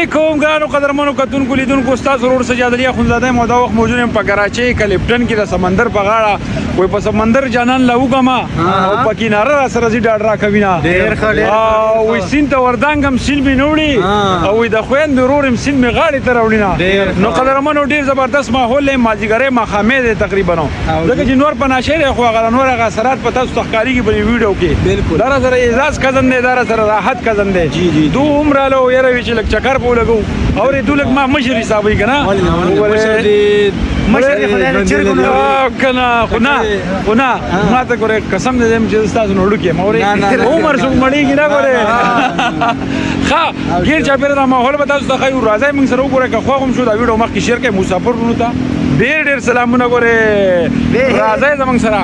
علیکم ګرانو قدرمنو کتونکو لیدونکو ستاسو ورور سجاد علي اخندزاده یم او دا وخت موجود یم په کراچۍ کلیپټن کې د سمندر په غاړه وایي په سمندر جانان له وګمه او په کناره راسره ځي ډاډ راکوي نه او وایي سیند ته وردانګم سیند مې نه وړي او وایي د خویندې ورور یم سیند مې غاړې ته راوړي نه نو قدرمنو ډېر زبردست ماحول دی مازدیګری ماښامې دی تقریبا ځکه چې نور په ناشې دی خو هغه نور هغه اثرات په تاسو ته ښکارېږي په دې ویډیو کې دا راسره اعزاز کزن دی دا راسره راحت کزن دی دو هم راله یاره وي چې لږ چکر په ولګو او دو لږ ما مشر حسابوي که نه کنه خو نه ما ته ګورې قسم دې یم چې ستاسو نه وړوکی یم عمر څوک مړېږي نه ګورې ښه ګیر چاپېره دا ماحول به تاسو ته ښایو راځئ موږ سره وګورئ که خوښ هم شو دا ویډیو مخکې شیر کړئ مسافر ورونو ته ډېر ډېر سلامونه ګورې راځئ زموږ سره